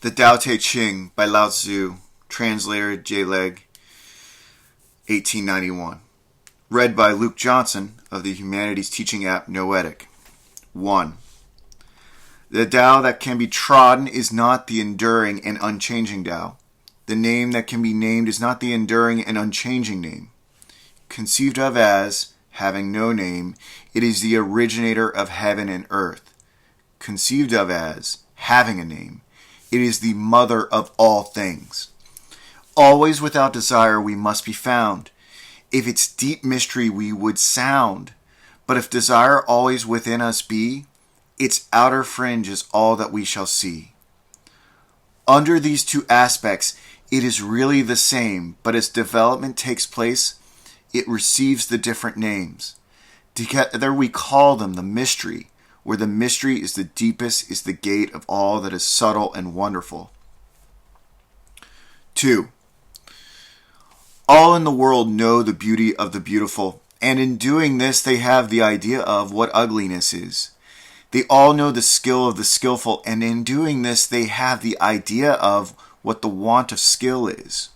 The Tao Te Ching by Lao-tzu, translator J. Leg, 1891. Read by Luke Johnson of the Humanities Teaching app Noetic. 1. The Tao that can be trodden is not the enduring and unchanging Tao. The name that can be named is not the enduring and unchanging name. Conceived of as having no name, it is the originator of heaven and earth. Conceived of as having a name, it is the mother of all things. Always without desire we must be found. If its deep mystery we would sound. But if desire always within us be, its outer fringe is all that we shall see. Under these two aspects, it is really the same, but as development takes place, it receives the different names. Together we call them the mystery, where the mystery is the deepest, is the gate of all that is subtle and wonderful. 2. All in the world know the beauty of the beautiful, and in doing this they have the idea of what ugliness is. They all know the skill of the skillful, and in doing this they have the idea of what the want of skill is.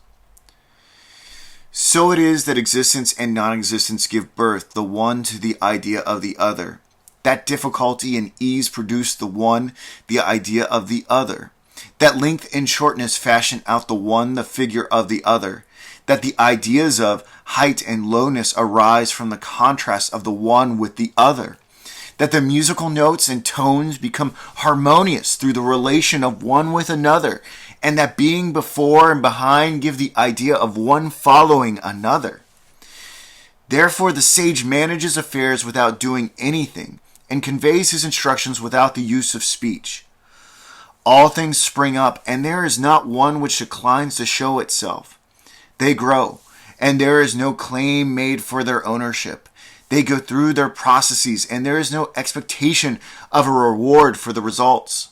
So it is that existence and non-existence give birth, the one to the idea of the other. That difficulty and ease produce the one, the idea of the other. That length and shortness fashion out the one, the figure of the other. That the ideas of height and lowness arise from the contrast of the one with the other. That the musical notes and tones become harmonious through the relation of one with another, and that being before and behind give the idea of one following another. Therefore the sage manages affairs without doing anything, and conveys his instructions without the use of speech. All things spring up, and there is not one which declines to show itself. They grow, and there is no claim made for their ownership. They go through their processes, and there is no expectation of a reward for the results.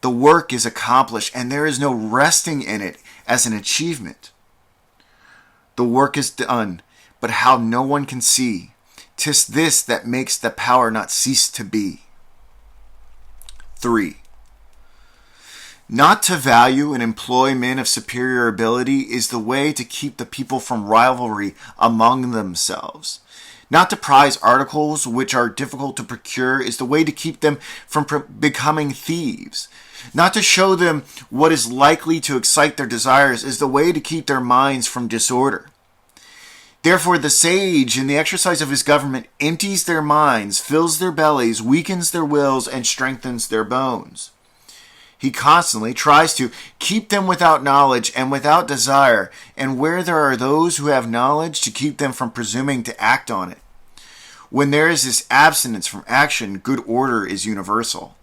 The work is accomplished, and there is no resting in it as an achievement. The work is done, but how no one can see. 'Tis this that makes the power not cease to be. 3. Not to value and employ men of superior ability is the way to keep the people from rivalry among themselves. Not to prize articles which are difficult to procure is the way to keep them from becoming thieves. Not to show them what is likely to excite their desires is the way to keep their minds from disorder. Therefore the sage, in the exercise of his government, empties their minds, fills their bellies, weakens their wills, and strengthens their bones. He constantly tries to keep them without knowledge and without desire, and where there are those who have knowledge, to keep them from presuming to act on it. When there is this abstinence from action, good order is universal.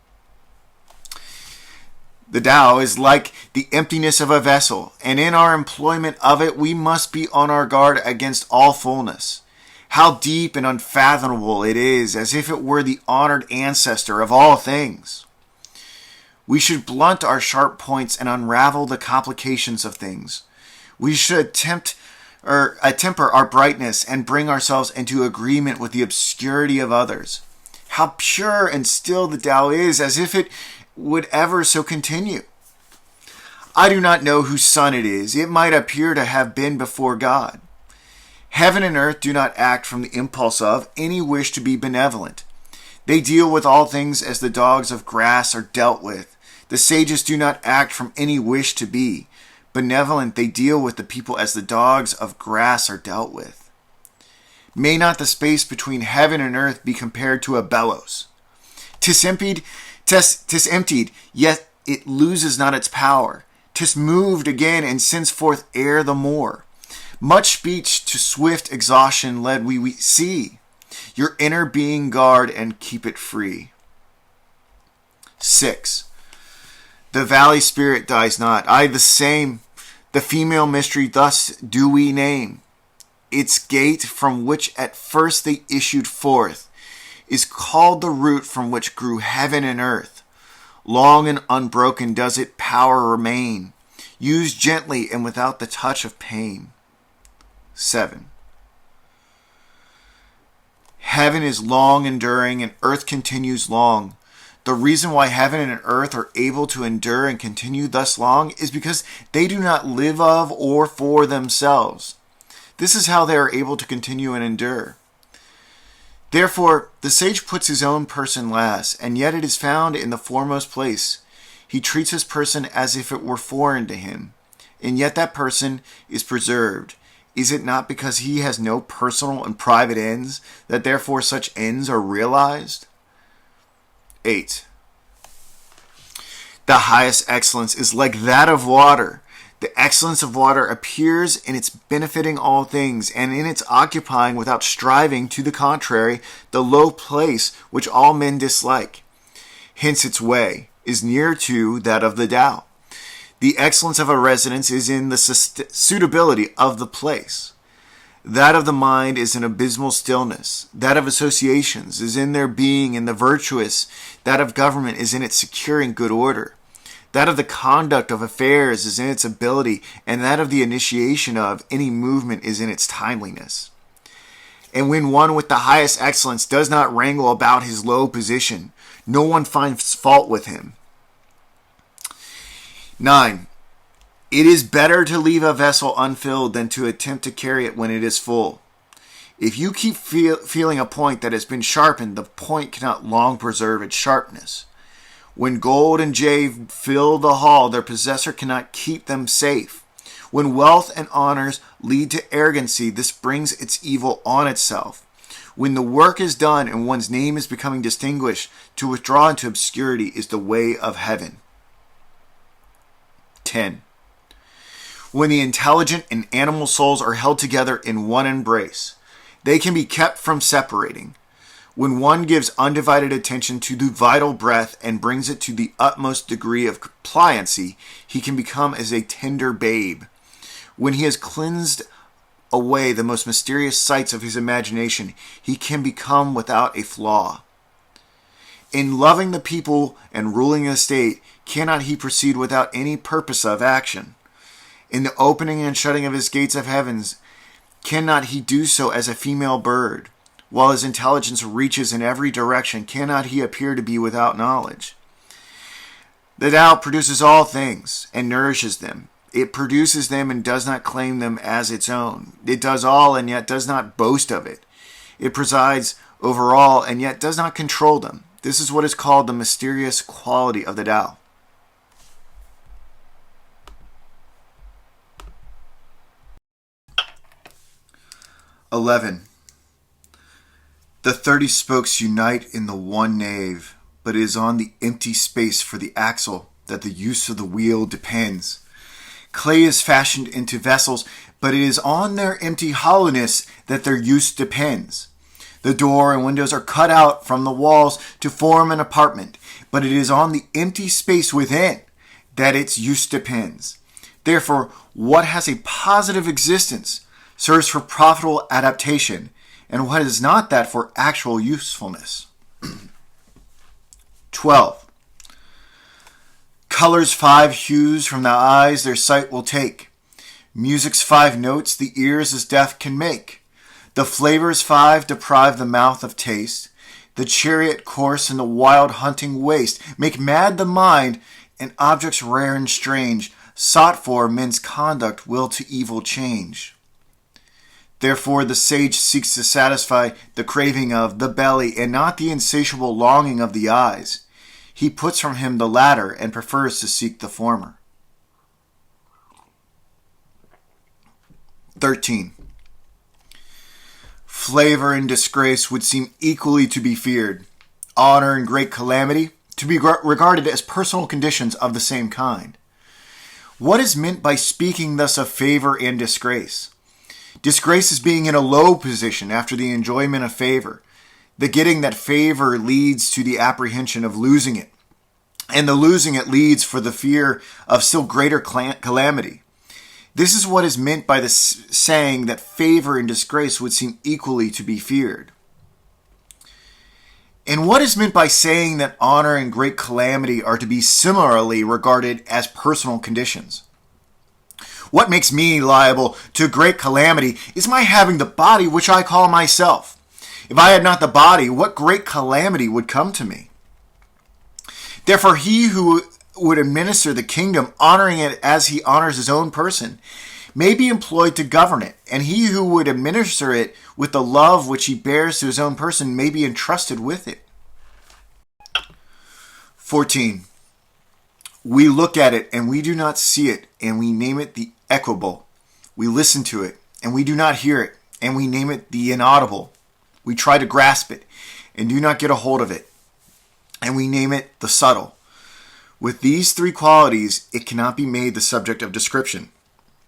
The Tao is like the emptiness of a vessel, and in our employment of it we must be on our guard against all fullness. How deep and unfathomable it is, as if it were the honored ancestor of all things. We should blunt our sharp points and unravel the complications of things. We should temper our brightness and bring ourselves into agreement with the obscurity of others. How pure and still the Tao is, as if it would ever so continue. I do not know whose son it is. It might appear to have been before God. Heaven and earth do not act from the impulse of any wish to be benevolent. They deal with all things as the dogs of grass are dealt with. The sages do not act from any wish to be benevolent. They deal with the people as the dogs of grass are dealt with. May not the space between heaven and earth be compared to a bellows? 'Tis emptied, yet it loses not its power. 'Tis moved again, and sends forth air the more. Much speech to swift exhaustion led we see. Your inner being guard and keep it free. 6. The valley spirit dies not, aye the same. The female mystery thus do we name. Its gate, from which at first they issued forth, is called the root from which grew heaven and earth. Long and unbroken does its power remain, used gently and without the touch of pain. 7. Heaven is long enduring, and earth continues long. The reason why heaven and earth are able to endure and continue thus long is because they do not live of or for themselves. This is how they are able to continue and endure. Therefore, the sage puts his own person last, and yet it is found in the foremost place. He treats his person as if it were foreign to him, and yet that person is preserved. Is it not because he has no personal and private ends that therefore such ends are realized? 8. The highest excellence is like that of water. The excellence of water appears in its benefiting all things, and in its occupying without striving to the contrary the low place which all men dislike. Hence its way is near to that of the Tao. The excellence of a residence is in the suitability of the place. That of the mind is in abysmal stillness. That of associations is in their being in the virtuous. That of government is in its securing good order. That of the conduct of affairs is in its ability, and that of the initiation of any movement is in its timeliness. And when one with the highest excellence does not wrangle about his low position, no one finds fault with him. 9. It is better to leave a vessel unfilled than to attempt to carry it when it is full. If you keep feeling a point that has been sharpened, the point cannot long preserve its sharpness. When gold and jade fill the hall, their possessor cannot keep them safe. When wealth and honors lead to arrogancy, this brings its evil on itself. When the work is done and one's name is becoming distinguished, to withdraw into obscurity is the way of heaven. 10. When the intelligent and animal souls are held together in one embrace, they can be kept from separating. When one gives undivided attention to the vital breath and brings it to the utmost degree of pliancy, he can become as a tender babe. When he has cleansed away the most mysterious sights of his imagination, he can become without a flaw. In loving the people and ruling the state, cannot he proceed without any purpose of action? In the opening and shutting of his gates of heavens, cannot he do so as a female bird? While his intelligence reaches in every direction, cannot he appear to be without knowledge? The Tao produces all things and nourishes them. It produces them and does not claim them as its own. It does all and yet does not boast of it. It presides over all and yet does not control them. This is what is called the mysterious quality of the Tao. 11. The 30 spokes unite in the one nave, but it is on the empty space for the axle that the use of the wheel depends. Clay is fashioned into vessels, but it is on their empty hollowness that their use depends. The door and windows are cut out from the walls to form an apartment, but it is on the empty space within that its use depends. Therefore, what has a positive existence serves for profitable adaptation, and what is not that for actual usefulness. 12. Colors 5 hues from the eyes their sight will take. Music's 5 notes the ears as deaf can make. The flavors 5 deprive the mouth of taste. The chariot course and the wild hunting waste make mad the mind, and objects rare and strange, sought for men's conduct will to evil change. Therefore the sage seeks to satisfy the craving of the belly and not the insatiable longing of the eyes. He puts from him the latter and prefers to seek the former. 13. Flavor and disgrace would seem equally to be feared. Honor and great calamity to be regarded as personal conditions of the same kind. What is meant by speaking thus of favor and disgrace? Disgrace is being in a low position after the enjoyment of favor. The getting that favor leads to the apprehension of losing it, and the losing it leads for the fear of still greater calamity. This is what is meant by the saying that favor and disgrace would seem equally to be feared. And what is meant by saying that honor and great calamity are to be similarly regarded as personal conditions? What makes me liable to great calamity is my having the body which I call myself. If I had not the body, what great calamity would come to me? Therefore, he who would administer the kingdom, honoring it as he honors his own person, may be employed to govern it, and he who would administer it with the love which he bears to his own person may be entrusted with it. 14. We look at it, and we do not see it, and we name it the equable. We listen to it, and we do not hear it, and we name it the inaudible. We try to grasp it, and do not get a hold of it, and we name it the subtle. With these three qualities, it cannot be made the subject of description,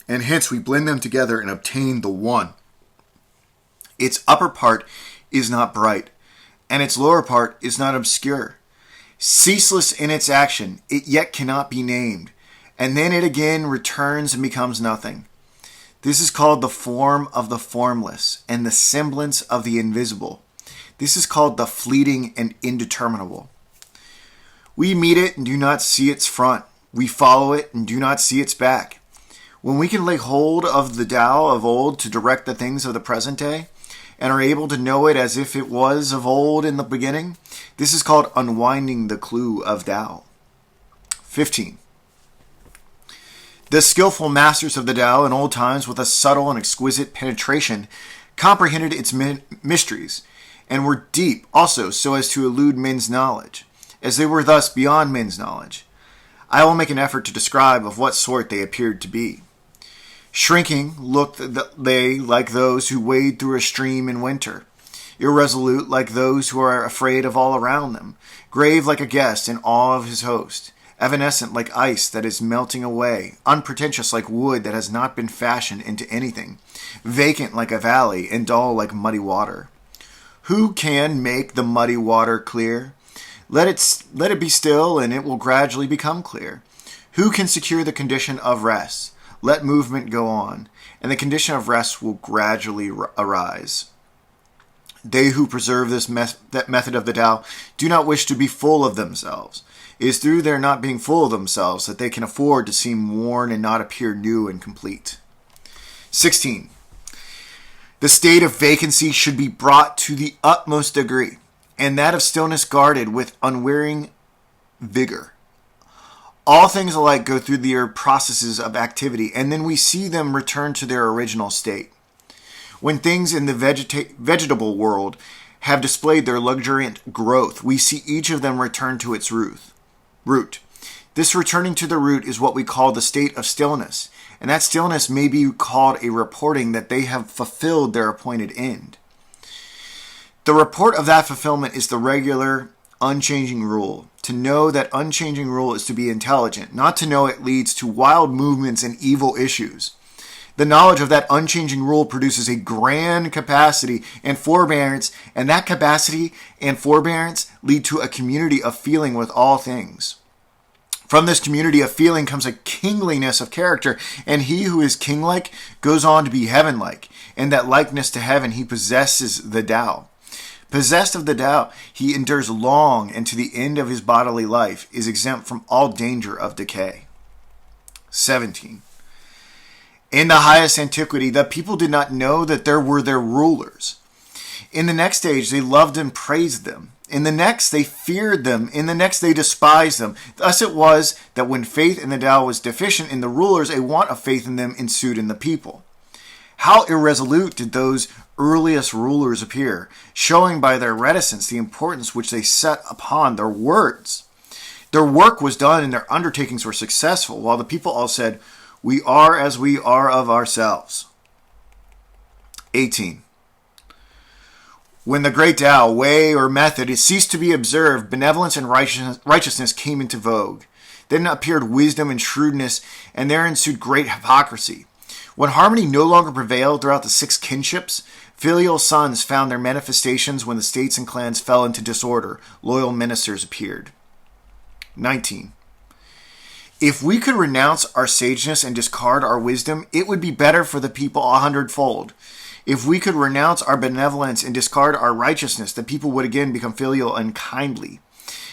and hence we blend them together and obtain the one. Its upper part is not bright, and its lower part is not obscure. Ceaseless in its action, it yet cannot be named, and then it again returns and becomes nothing. This is called the form of the formless, and the semblance of the invisible. This is called the fleeting and indeterminable. We meet it and do not see its front. We follow it and do not see its back. When we can lay hold of the Tao of old to direct the things of the present day, and are able to know it as if it was of old in the beginning, this is called unwinding the clue of Tao. 15. The skillful masters of the Tao in old times, with a subtle and exquisite penetration, comprehended its mysteries, and were deep also so as to elude men's knowledge, as they were thus beyond men's knowledge. I will make an effort to describe of what sort they appeared to be. Shrinking looked they like those who wade through a stream in winter, irresolute like those who are afraid of all around them, grave like a guest in awe of his host, evanescent like ice that is melting away, unpretentious like wood that has not been fashioned into anything, vacant like a valley, and dull like muddy water. Who can make the muddy water clear? Let it be still, and it will gradually become clear. Who can secure the condition of rest? Let movement go on, and the condition of rest will gradually arise. They who preserve that method of the Tao do not wish to be full of themselves. It is through their not being full of themselves that they can afford to seem worn and not appear new and complete. 16. The state of vacancy should be brought to the utmost degree, and that of stillness guarded with unwearying vigor. All things alike go through their processes of activity, and then we see them return to their original state. When things in the vegetable world have displayed their luxuriant growth, we see each of them return to its root. This returning to the root is what we call the state of stillness, and that stillness may be called a reporting that they have fulfilled their appointed end. The report of that fulfillment is the regular, unchanging rule. To know that unchanging rule is to be intelligent. Not to know it leads to wild movements and evil issues. The knowledge of that unchanging rule produces a grand capacity and forbearance, and that capacity and forbearance lead to a community of feeling with all things. From this community of feeling comes a kingliness of character, and he who is king-like goes on to be heaven-like, and that likeness to heaven he possesses the Tao. Possessed of the Tao, he endures long, and to the end of his bodily life is exempt from all danger of decay. 17. In the highest antiquity, the people did not know that there were their rulers. In the next age, they loved and praised them. In the next, they feared them. In the next, they despised them. Thus it was that when faith in the Tao was deficient in the rulers, a want of faith in them ensued in the people. How irresolute did those earliest rulers appear, showing by their reticence the importance which they set upon their words. Their work was done and their undertakings were successful, while the people all said, "We are as we are of ourselves." 18. When the great Tao, way, or method ceased to be observed, benevolence and righteousness came into vogue. Then appeared wisdom and shrewdness, and there ensued great hypocrisy. When harmony no longer prevailed throughout the six kinships, filial sons found their manifestations. When the states and clans fell into disorder, loyal ministers appeared. 19. If we could renounce our sageness and discard our wisdom, it would be better for the people 100-fold. If we could renounce our benevolence and discard our righteousness, the people would again become filial and kindly.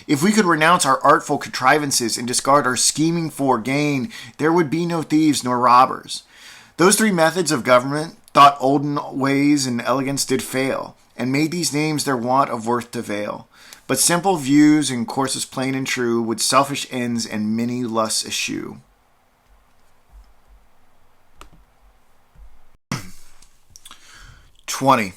If we could renounce our artful contrivances and discard our scheming for gain, there would be no thieves nor robbers. Those three methods of government, thought olden ways and elegance, did fail, and made these names their want of worth to veil. But simple views and courses plain and true, with selfish ends and many lusts eschew. (20)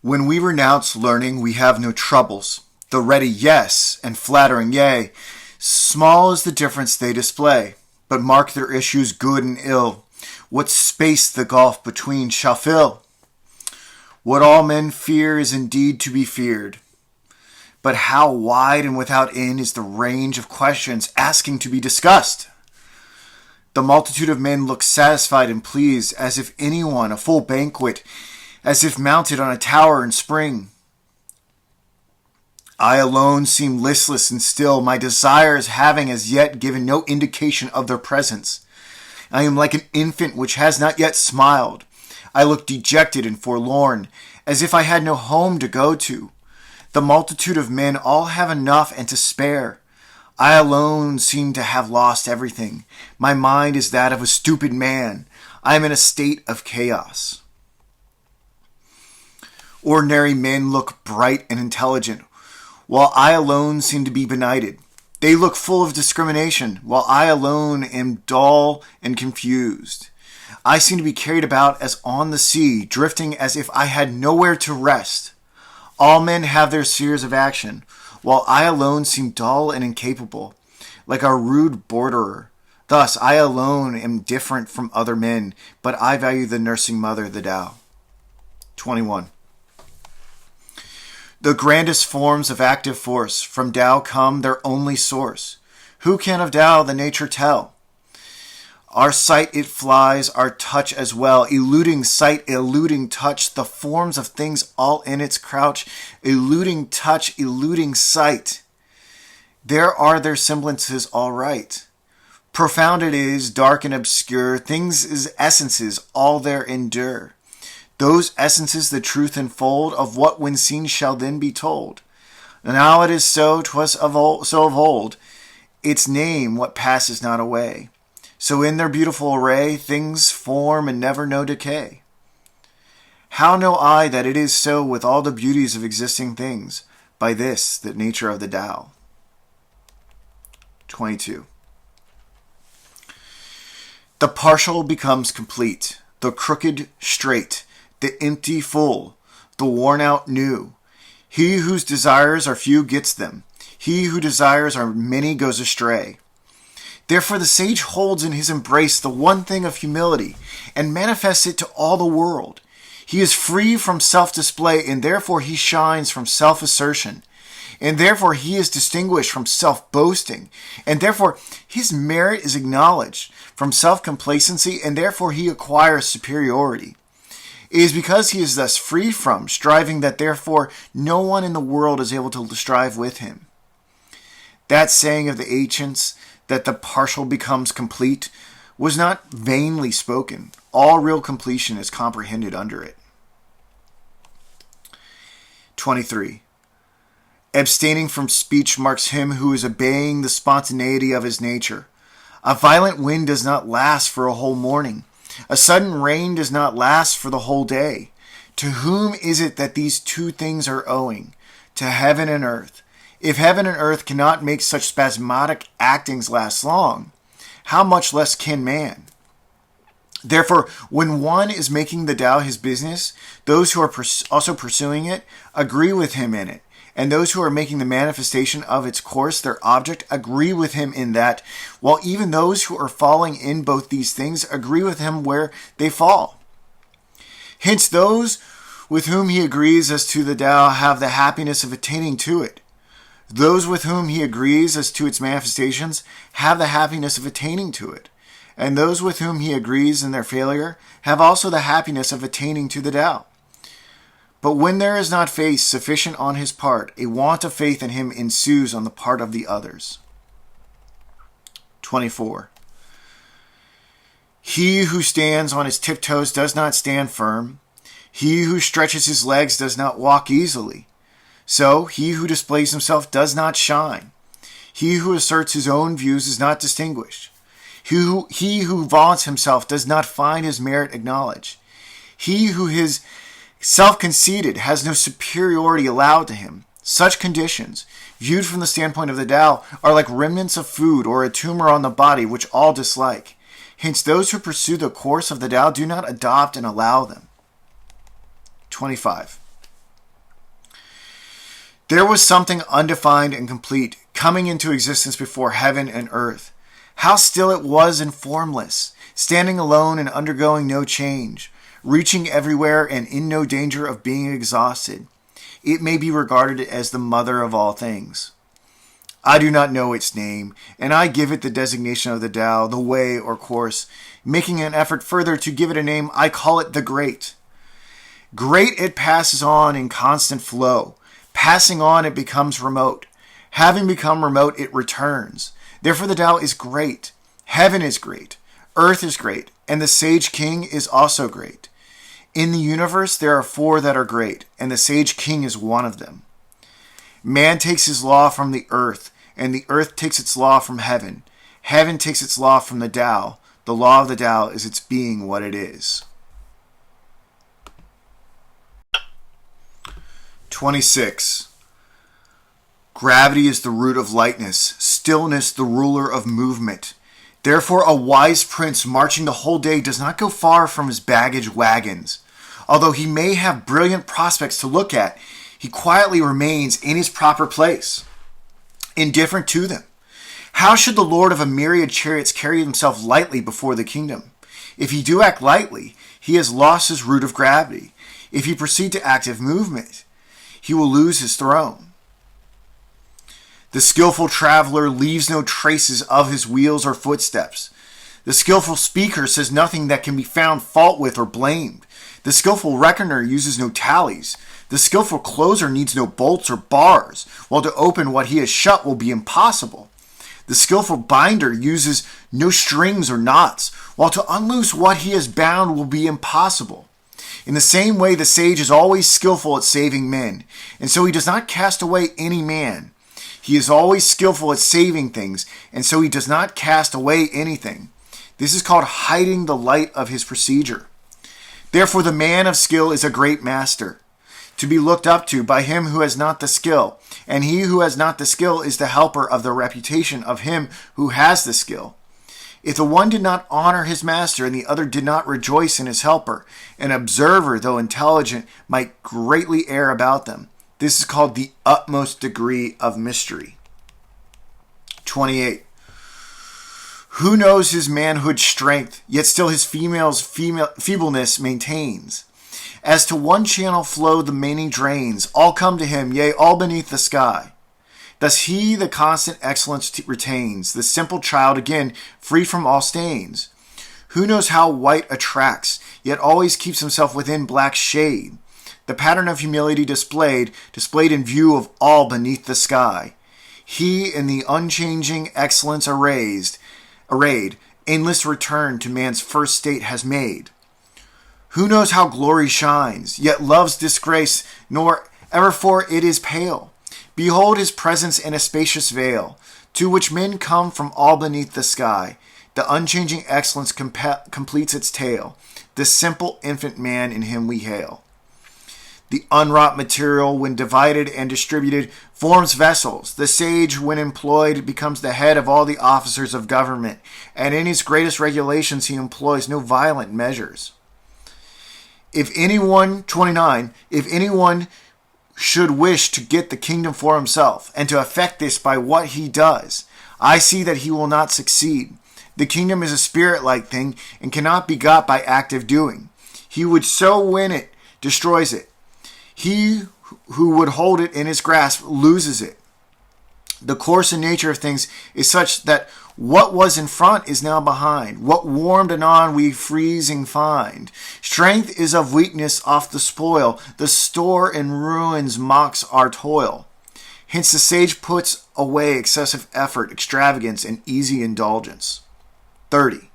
When we renounce learning, we have no troubles. The ready yes and flattering yea, small is the difference they display. But mark their issues good and ill. What space the gulf between shall fill? What all men fear is indeed to be feared. But how wide and without end is the range of questions asking to be discussed? The multitude of men look satisfied and pleased, as if anyone a full banquet, as if mounted on a tower in spring. I alone seem listless and still, my desires having as yet given no indication of their presence. I am like an infant which has not yet smiled. I look dejected and forlorn, as if I had no home to go to. The multitude of men all have enough and to spare. I alone seem to have lost everything. My mind is that of a stupid man. I am in a state of chaos. Ordinary men look bright and intelligent, while I alone seem to be benighted. They look full of discrimination, while I alone am dull and confused. I seem to be carried about as on the sea, drifting as if I had nowhere to rest. All men have their spheres of action, while I alone seem dull and incapable, like a rude borderer. Thus, I alone am different from other men, but I value the nursing mother, the Tao. 21. The grandest forms of active force from Tao come their only source. Who can of Tao the nature tell? Our sight it flies, our touch as well, eluding sight, eluding touch, the forms of things all in its crouch, eluding touch, eluding sight. There are their semblances all right. Profound it is, dark and obscure, things' essences all there endure. Those essences the truth enfold, of what when seen shall then be told. Now it is so, 'twas of old, its name what passes not away. So in their beautiful array, things form and never know decay. How know I that it is so with all the beauties of existing things? By this, the nature of the Tao. 22. The partial becomes complete, the crooked straight, the empty full, the worn out new. He whose desires are few gets them. He who desires are many goes astray. Therefore the sage holds in his embrace the one thing of humility and manifests it to all the world. He is free from self-display, and therefore he shines from self-assertion. And therefore he is distinguished from self-boasting. And therefore his merit is acknowledged from self-complacency, and therefore he acquires superiority. It is because he is thus free from striving that therefore no one in the world is able to strive with him. That saying of the ancients, that the partial becomes complete, was not vainly spoken. All real completion is comprehended under it. 23. Abstaining from speech marks him who is obeying the spontaneity of his nature. A violent wind does not last for a whole morning. A sudden rain does not last for the whole day. To whom is it that these two things are owing? To heaven and earth. If heaven and earth cannot make such spasmodic actings last long, how much less can man? Therefore, when one is making the Tao his business, those who are also pursuing it agree with him in it, and those who are making the manifestation of its course their object agree with him in that, while even those who are falling in both these things agree with him where they fall. Hence, those with whom he agrees as to the Tao have the happiness of attaining to it. Those with whom he agrees as to its manifestations have the happiness of attaining to it. And those with whom he agrees in their failure have also the happiness of attaining to the Tao. But when there is not faith sufficient on his part, a want of faith in him ensues on the part of the others. 24. He who stands on his tiptoes does not stand firm. He who stretches his legs does not walk easily. So he who displays himself does not shine. He who asserts his own views is not distinguished. He who vaunts himself does not find his merit acknowledged. He who is self-conceited has no superiority allowed to him. Such conditions, viewed from the standpoint of the Tao, are like remnants of food or a tumor on the body which all dislike. Hence, those who pursue the course of the Tao do not adopt and allow them. 25. There was something undefined and complete coming into existence before heaven and earth. How still it was and formless, standing alone and undergoing no change, reaching everywhere and in no danger of being exhausted. It may be regarded as the mother of all things. I do not know its name, and I give it the designation of the Tao, the way or course. Making an effort further to give it a name, I call it the Great. Great it passes on in constant flow. Passing on, it becomes remote. Having become remote, it returns. Therefore the Tao is great. Heaven is great. Earth is great. And the Sage King is also great. In the universe, there are 4 that are great, and the Sage King is one of them. Man takes his law from the earth, and the earth takes its law from heaven. Heaven takes its law from the Tao. The law of the Tao is its being what it is. 26. Gravity is the root of lightness, stillness the ruler of movement. Therefore, a wise prince marching the whole day does not go far from his baggage wagons. Although he may have brilliant prospects to look at, he quietly remains in his proper place, indifferent to them. How should the lord of a myriad chariots carry himself lightly before the kingdom? If he do act lightly, he has lost his root of gravity. If he proceed to active movement, he will lose his throne. The skillful traveler leaves no traces of his wheels or footsteps. The skillful speaker says nothing that can be found fault with or blamed. The skillful reckoner uses no tallies. The skillful closer needs no bolts or bars, while to open what he has shut will be impossible. The skillful binder uses no strings or knots, while to unloose what he has bound will be impossible. In the same way, the sage is always skillful at saving men, and so he does not cast away any man. He is always skillful at saving things, and so he does not cast away anything. This is called hiding the light of his procedure. Therefore, the man of skill is a great master, to be looked up to by him who has not the skill, and he who has not the skill is the helper of the reputation of him who has the skill. If the one did not honor his master and the other did not rejoice in his helper, an observer, though intelligent, might greatly err about them. This is called the utmost degree of mystery. 28. Who knows his manhood's strength, yet still his feebleness maintains? As to one channel flow the many drains, all come to him, yea, all beneath the sky. Thus he the constant excellence retains, the simple child again, free from all stains. Who knows how white attracts, yet always keeps himself within black shade? The pattern of humility displayed in view of all beneath the sky. He in the unchanging excellence arrayed, endless return to man's first state has made. Who knows how glory shines, yet loves disgrace, nor ever for it is pale? Behold his presence in a spacious veil, to which men come from all beneath the sky. The unchanging excellence completes its tale. The simple infant man in him we hail. The unwrought material, when divided and distributed, forms vessels. The sage, when employed, becomes the head of all the officers of government, and in his greatest regulations he employs no violent measures. If anyone should wish to get the kingdom for himself, and to effect this by what he does, I see that he will not succeed. The kingdom is a spirit-like thing, and cannot be got by active doing. He would so win it, destroys it. He who would hold it in his grasp loses it. The course and nature of things is such that what was in front is now behind. What warmed anon we freezing find. Strength is of weakness oft the spoil. The store in ruins mocks our toil. Hence the sage puts away excessive effort, extravagance, and easy indulgence. 30.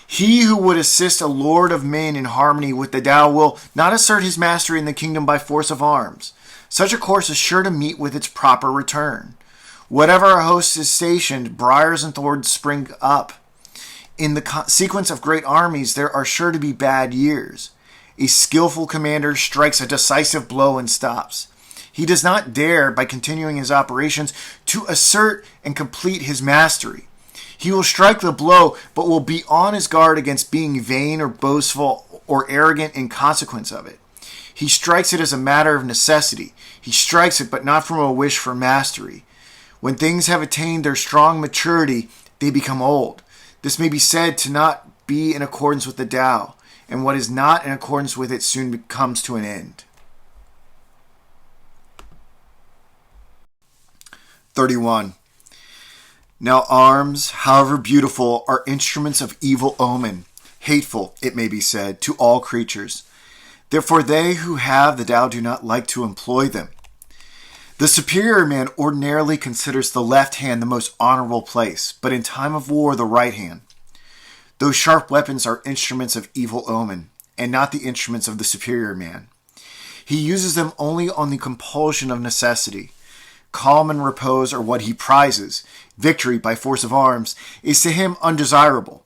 He who would assist a lord of men in harmony with the Tao will not assert his mastery in the kingdom by force of arms. Such a course is sure to meet with its proper return. Whatever a host is stationed, briars and thorns spring up. In the sequence of great armies, there are sure to be bad years. A skillful commander strikes a decisive blow and stops. He does not dare, by continuing his operations, to assert and complete his mastery. He will strike the blow, but will be on his guard against being vain or boastful or arrogant in consequence of it. He strikes it as a matter of necessity. He strikes it, but not from a wish for mastery. When things have attained their strong maturity, they become old. This may be said to not be in accordance with the Tao, and what is not in accordance with it soon comes to an end. 31. Now arms, however beautiful, are instruments of evil omen, hateful, it may be said, to all creatures. Therefore they who have the Tao do not like to employ them. The superior man ordinarily considers the left hand the most honorable place, but in time of war the right hand. Those sharp weapons are instruments of evil omen, and not the instruments of the superior man. He uses them only on the compulsion of necessity. Calm and repose are what he prizes. Victory by force of arms is to him undesirable.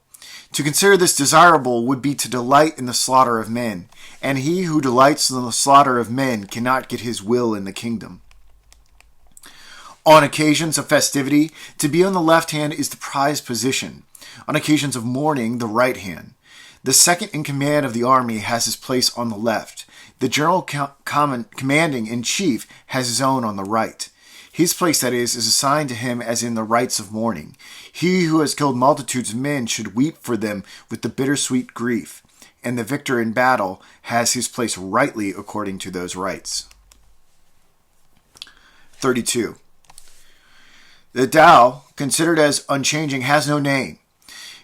To consider this desirable would be to delight in the slaughter of men, and he who delights in the slaughter of men cannot get his will in the kingdom. On occasions of festivity, to be on the left hand is the prized position. On occasions of mourning, the right hand. The second in command of the army has his place on the left. The general commanding in chief has his own on the right. His place, that is assigned to him as in the rites of mourning. He who has killed multitudes of men should weep for them with the bittersweet grief, and the victor in battle has his place rightly according to those rites. 32. The Tao, considered as unchanging, has no name.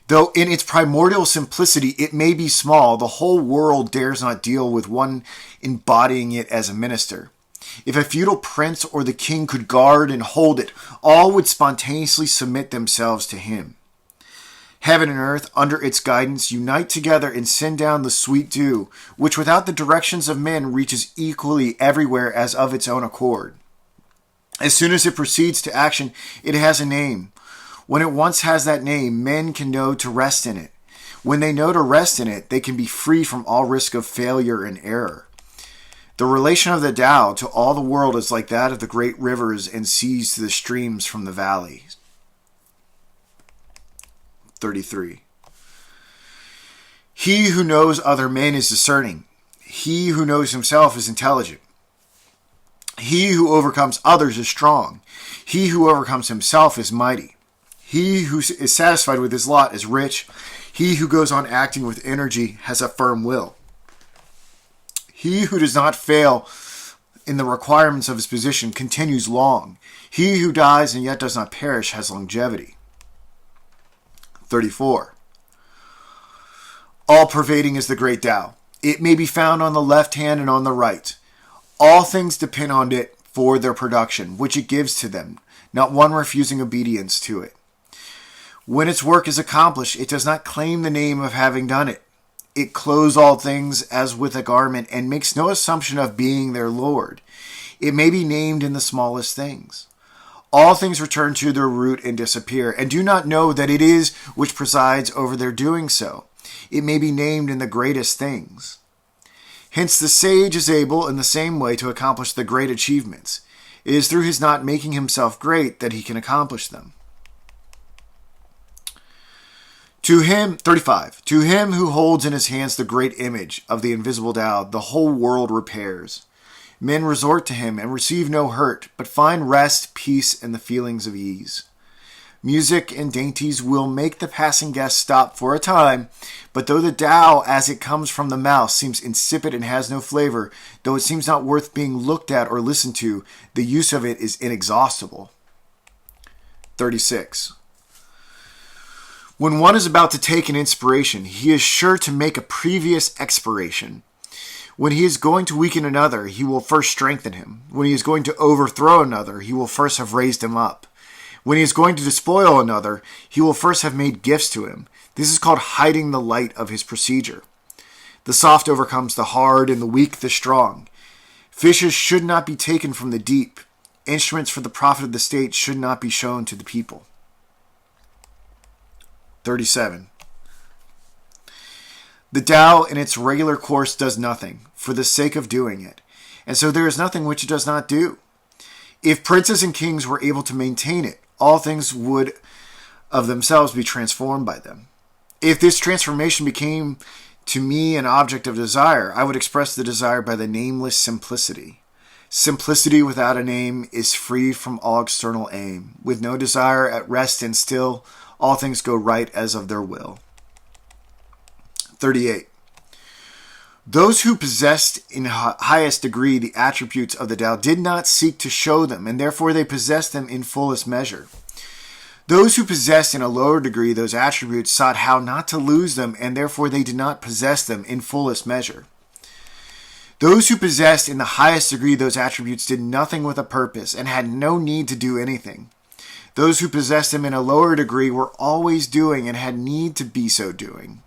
Though in its primordial simplicity it may be small, the whole world dares not deal with one embodying it as a minister. If a feudal prince or the king could guard and hold it, all would spontaneously submit themselves to him. Heaven and earth, under its guidance, unite together and send down the sweet dew, which without the directions of men reaches equally everywhere as of its own accord. As soon as it proceeds to action, it has a name. When it once has that name, men can know to rest in it. When they know to rest in it, they can be free from all risk of failure and error. The relation of the Tao to all the world is like that of the great rivers and seas to the streams from the valleys. 33. He who knows other men is discerning. He who knows himself is intelligent. He who overcomes others is strong. He who overcomes himself is mighty. He who is satisfied with his lot is rich. He who goes on acting with energy has a firm will. He who does not fail in the requirements of his position continues long. He who dies and yet does not perish has longevity. 34. All-pervading is the great Tao. It may be found on the left hand and on the right. All things depend on it for their production, which it gives to them, not one refusing obedience to it. When its work is accomplished, it does not claim the name of having done it. It clothes all things as with a garment and makes no assumption of being their Lord. It may be named in the smallest things. All things return to their root and disappear, and do not know that it is which presides over their doing so. It may be named in the greatest things. Hence the sage is able in the same way to accomplish the great achievements. It is through his not making himself great that he can accomplish them. To him, 35, to him who holds in his hands the great image of the invisible Tao, the whole world repairs. Men resort to him and receive no hurt, but find rest, peace, and the feelings of ease. Music and dainties will make the passing guest stop for a time, but though the Tao as it comes from the mouth seems insipid and has no flavor, though it seems not worth being looked at or listened to, the use of it is inexhaustible. 36. When one is about to take an inspiration, he is sure to make a previous expiration. When he is going to weaken another, he will first strengthen him. When he is going to overthrow another, he will first have raised him up. When he is going to despoil another, he will first have made gifts to him. This is called hiding the light of his procedure. The soft overcomes the hard, and the weak the strong. Fishes should not be taken from the deep. Instruments for the profit of the state should not be shown to the people. 37. The Tao in its regular course does nothing, for the sake of doing it, and so there is nothing which it does not do. If princes and kings were able to maintain it, all things would of themselves be transformed by them. If this transformation became to me an object of desire, I would express the desire by the nameless simplicity. Simplicity without a name is free from all external aim. With no desire, at rest and still, all things go right as of their will. 38. Those who possessed in highest degree the attributes of the Tao did not seek to show them, and therefore they possessed them in fullest measure. Those who possessed in a lower degree those attributes sought how not to lose them, and therefore they did not possess them in fullest measure. Those who possessed in the highest degree those attributes did nothing with a purpose, and had no need to do anything. Those who possessed them in a lower degree were always doing, and had need to be so doing.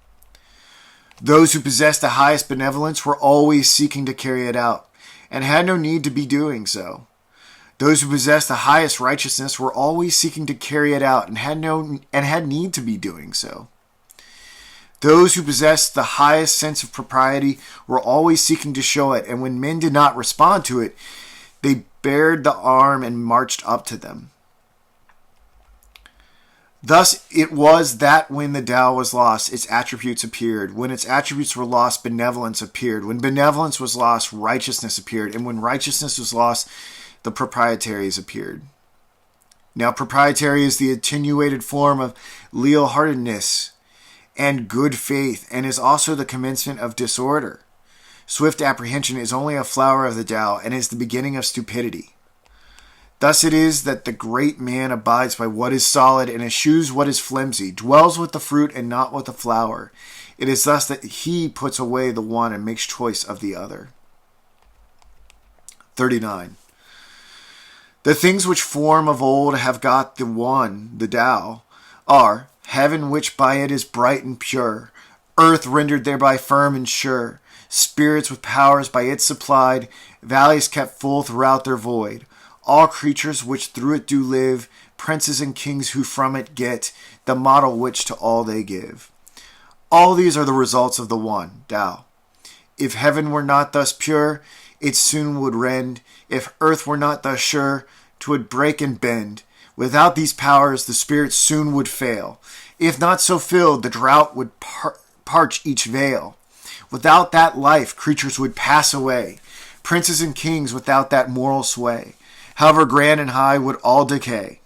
Those who possessed the highest benevolence were always seeking to carry it out, and had no need to be doing so. Those who possessed the highest righteousness were always seeking to carry it out, and had need to be doing so. Those who possessed the highest sense of propriety were always seeking to show it, and when men did not respond to it, they bared the arm and marched up to them. Thus it was that when the Tao was lost, its attributes appeared. When its attributes were lost, benevolence appeared. When benevolence was lost, righteousness appeared. And when righteousness was lost, the proprietaries appeared. Now proprietary is the attenuated form of leal-heartedness and good faith, and is also the commencement of disorder. Swift apprehension is only a flower of the Tao, and is the beginning of stupidity. Thus it is that the great man abides by what is solid, and eschews what is flimsy, dwells with the fruit and not with the flower. It is thus that he puts away the one and makes choice of the other. 39. The things which form of old have got the one, the Tao, are heaven which by it is bright and pure, earth rendered thereby firm and sure, spirits with powers by it supplied, valleys kept full throughout their void, all creatures which through it do live, princes and kings who from it get, the model which to all they give. All these are the results of the one, Tao. If heaven were not thus pure, it soon would rend. If earth were not thus sure, 'twould break and bend. Without these powers, the spirit soon would fail. If not so filled, the drought would parch each vale. Without that life, creatures would pass away. Princes and kings without that moral sway, however grand and high, would all decay.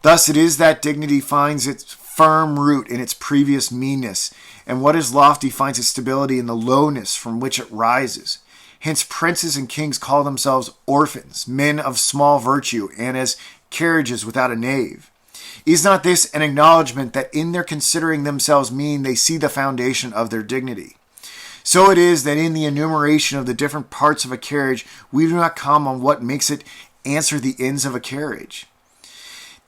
Thus it is that dignity finds its firm root in its previous meanness, and what is lofty finds its stability in the lowness from which it rises. Hence princes and kings call themselves orphans, men of small virtue, and as carriages without a nave. Is not this an acknowledgment that in their considering themselves mean, they see the foundation of their dignity? So it is that in the enumeration of the different parts of a carriage, we do not come on what makes it answer the ends of a carriage.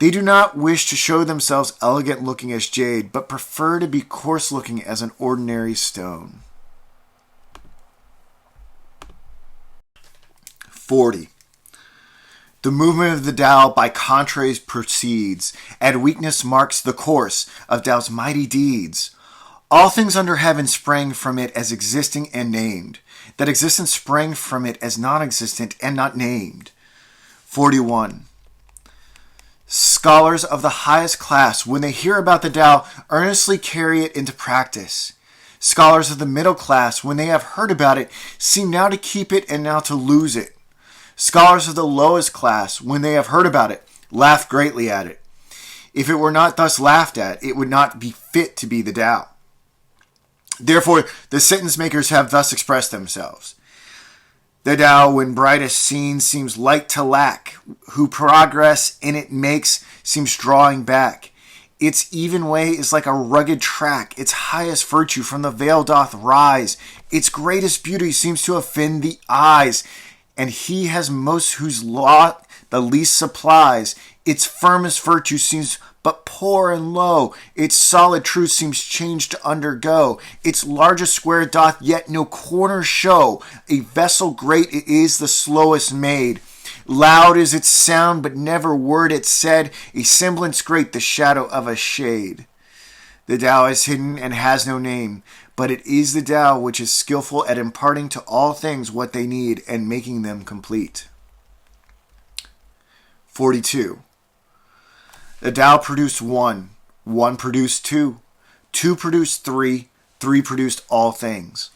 They do not wish to show themselves elegant looking as jade, but prefer to be coarse looking as an ordinary stone. 40. The movement of the Tao by contraries proceeds, and weakness marks the course of Tao's mighty deeds. All things under heaven sprang from it as existing and named. That existence sprang from it as non-existent and not named. 41. Scholars of the highest class, when they hear about the Tao, earnestly carry it into practice. Scholars of the middle class, when they have heard about it, seem now to keep it and now to lose it. Scholars of the lowest class, when they have heard about it, laugh greatly at it. If it were not thus laughed at, it would not be fit to be the Tao. Therefore, the sentence makers have thus expressed themselves. The Tao, when brightest seen, seems light to lack. Who progress in it makes, seems drawing back. Its even way is like a rugged track. Its highest virtue from the veil doth rise. Its greatest beauty seems to offend the eyes. And he has most whose lot the least supplies. Its firmest virtue seems but poor and low. Its solid truth seems changed to undergo. Its largest square doth yet no corner show. A vessel great it is the slowest made. Loud is its sound, but never word it said. A semblance great, the shadow of a shade. The Tao is hidden and has no name, but it is the Tao which is skillful at imparting to all things what they need and making them complete. 42. The Tao produced one, one produced two, two produced three, three produced all things.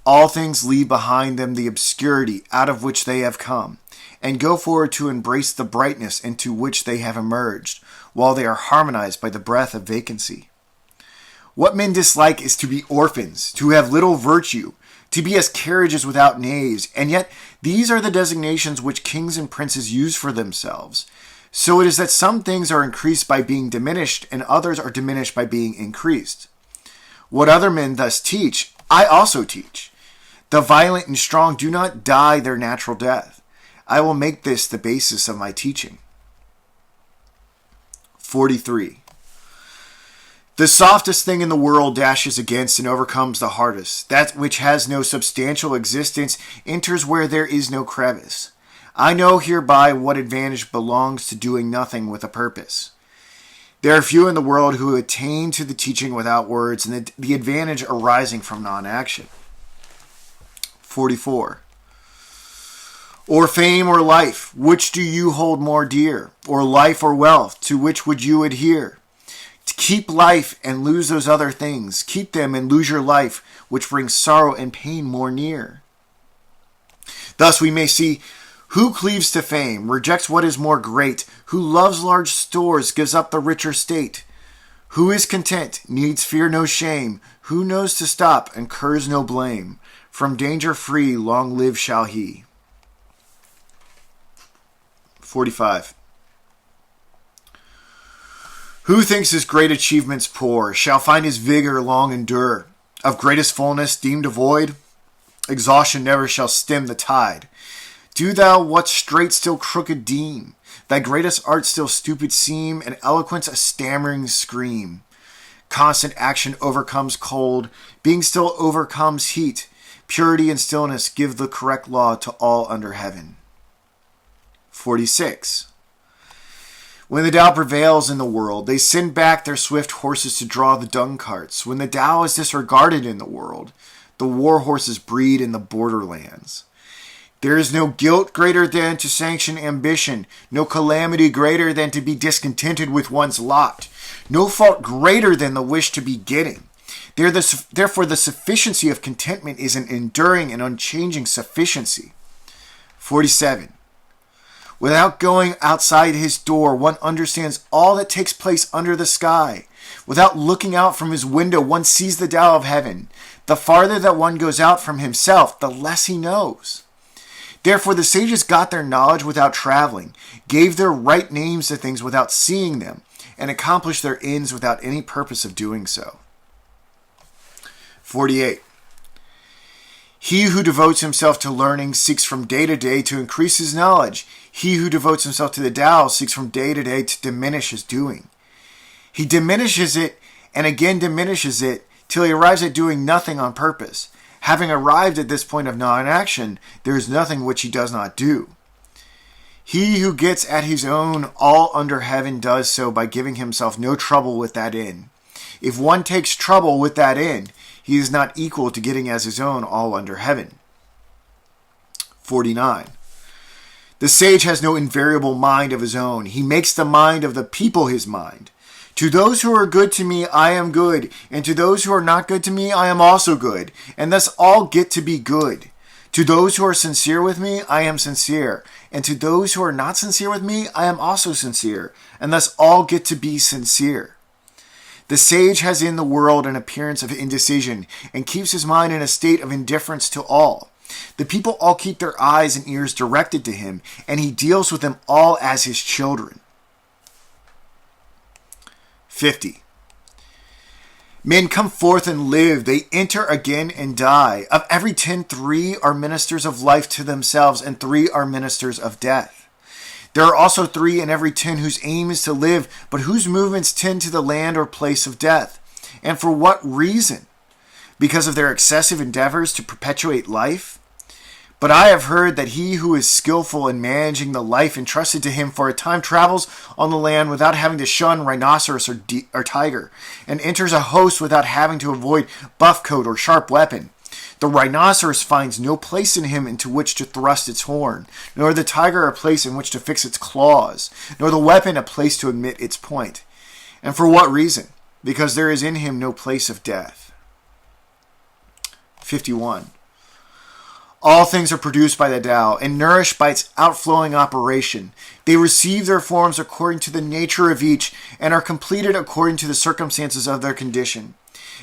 All things leave behind them the obscurity out of which they have come, and go forward to embrace the brightness into which they have emerged, while they are harmonized by the breath of vacancy. What men dislike is to be orphans, to have little virtue, to be as carriages without knaves, and yet these are the designations which kings and princes use for themselves. So it is that some things are increased by being diminished, and others are diminished by being increased. What other men thus teach, I also teach. The violent and strong do not die their natural death. I will make this the basis of my teaching. 43. The softest thing in the world dashes against and overcomes the hardest. That which has no substantial existence enters where there is no crevice. I know hereby what advantage belongs to doing nothing with a purpose. There are few in the world who attain to the teaching without words, and the advantage arising from non-action. 44. Or fame or life, which do you hold more dear? Or life or wealth, to which would you adhere? To keep life and lose those other things. Keep them and lose your life, which brings sorrow and pain more near. Thus we may see who cleaves to fame, rejects what is more great, who loves large stores, gives up the richer state. Who is content, needs fear no shame, who knows to stop, incurs no blame. From danger free, long live shall he. 45. Who thinks his great achievements poor, shall find his vigor long endure. Of greatest fullness deemed devoid, exhaustion never shall stem the tide. Do thou what straight still crooked deem, thy greatest art still stupid seem, and eloquence a stammering scream. Constant action overcomes cold, being still overcomes heat. Purity and stillness give the correct law to all under heaven. 46. When the Tao prevails in the world, they send back their swift horses to draw the dung carts. When the Tao is disregarded in the world, the war horses breed in the borderlands. There is no guilt greater than to sanction ambition, no calamity greater than to be discontented with one's lot, no fault greater than the wish to be getting. Therefore, the sufficiency of contentment is an enduring and unchanging sufficiency. 47. Without going outside his door, one understands all that takes place under the sky. Without looking out from his window, one sees the Tao of heaven. The farther that one goes out from himself, the less he knows. Therefore, the sages got their knowledge without traveling, gave their right names to things without seeing them, and accomplished their ends without any purpose of doing so. 48. He who devotes himself to learning seeks from day to day to increase his knowledge. He who devotes himself to the Tao seeks from day to day to diminish his doing. He diminishes it and again diminishes it till he arrives at doing nothing on purpose. Having arrived at this point of non-action, there is nothing which he does not do. He who gets at his own all under heaven does so by giving himself no trouble with that end. If one takes trouble with that end, he is not equal to getting as his own all under heaven. 49. The sage has no invariable mind of his own. He makes the mind of the people his mind. To those who are good to me, I am good, and to those who are not good to me, I am also good, and thus all get to be good. To those who are sincere with me, I am sincere, and to those who are not sincere with me, I am also sincere, and thus all get to be sincere. The sage has in the world an appearance of indecision, and keeps his mind in a state of indifference to all. The people all keep their eyes and ears directed to him, and he deals with them all as his children. 50. Men come forth and live, they enter again and die. Of every 10, 3 are ministers of life to themselves, and 3 are ministers of death. There are also 3 in every 10 whose aim is to live, but whose movements tend to the land or place of death. And for what reason? Because of their excessive endeavors to perpetuate life? But I have heard that he who is skillful in managing the life entrusted to him for a time travels on the land without having to shun rhinoceros or tiger, and enters a host without having to avoid buff coat or sharp weapon. The rhinoceros finds no place in him into which to thrust its horn, nor the tiger a place in which to fix its claws, nor the weapon a place to admit its point. And for what reason? Because there is in him no place of death. 51. All things are produced by the Tao and nourished by its outflowing operation. They receive their forms according to the nature of each and are completed according to the circumstances of their condition.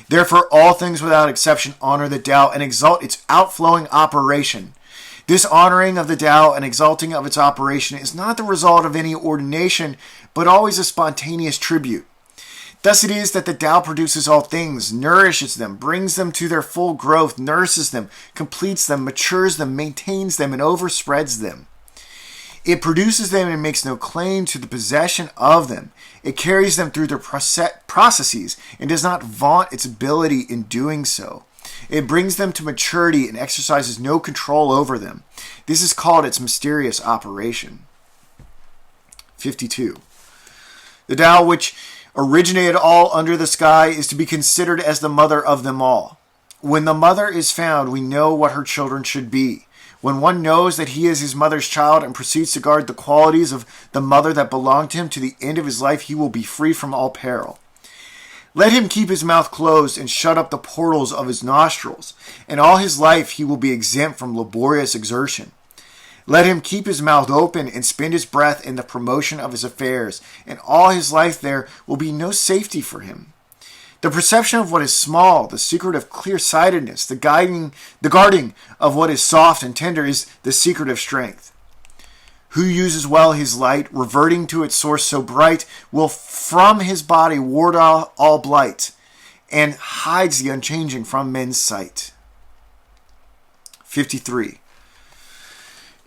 Therefore, all things without exception honor the Tao and exalt its outflowing operation. This honoring of the Tao and exalting of its operation is not the result of any ordination, but always a spontaneous tribute. Thus it is that the Tao produces all things, nourishes them, brings them to their full growth, nurses them, completes them, matures them, maintains them, and overspreads them. It produces them and makes no claim to the possession of them. It carries them through their processes and does not vaunt its ability in doing so. It brings them to maturity and exercises no control over them. This is called its mysterious operation. 52. The Tao which originated all under the sky is to be considered as the mother of them all. When the mother is found, we know what her children should be. When one knows that he is his mother's child and proceeds to guard the qualities of the mother that belong to him to the end of his life, he will be free from all peril. Let him keep his mouth closed and shut up the portals of his nostrils, and all his life he will be exempt from laborious exertion. Let him keep his mouth open and spend his breath in the promotion of his affairs, and all his life there will be no safety for him. The perception of what is small, the secret of clear-sightedness, the guarding of what is soft and tender is the secret of strength. Who uses well his light, reverting to its source so bright, will from his body ward all blight, and hides the unchanging from men's sight. 53.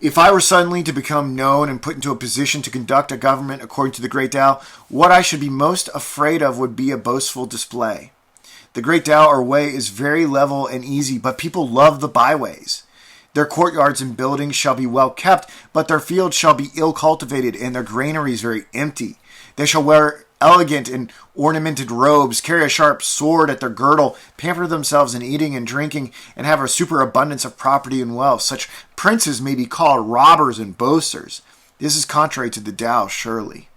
If I were suddenly to become known and put into a position to conduct a government according to the Great Tao, what I should be most afraid of would be a boastful display. The Great Tao or way is very level and easy, but people love the byways. Their courtyards and buildings shall be well kept, but their fields shall be ill cultivated and their granaries very empty. They shall wear elegant and ornamented robes, carry a sharp sword at their girdle, pamper themselves in eating and drinking, and have a superabundance of property and wealth. Such princes may be called robbers and boasters. This is contrary to the Tao, surely.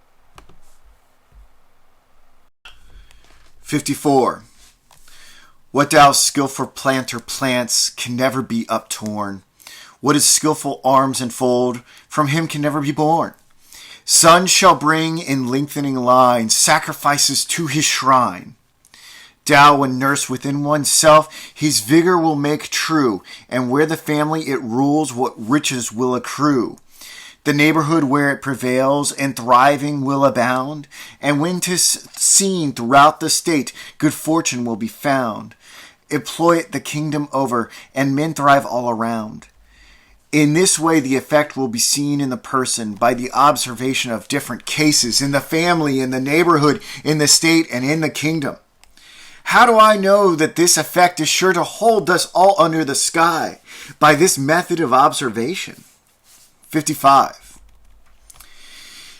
54. What Tao's skillful planter plants can never be uptorn. What his skillful arms enfold from him can never be born. Sons shall bring in lengthening lines sacrifices to his shrine. Tao, when nursed within oneself, his vigor will make true, and where the family it rules, what riches will accrue. The neighborhood where it prevails and thriving will abound, and when 'tis seen throughout the state, good fortune will be found. Employ it the kingdom over, and men thrive all around. In this way, the effect will be seen in the person by the observation of different cases in the family, in the neighborhood, in the state, and in the kingdom. How do I know that this effect is sure to hold us all under the sky? By this method of observation. 55.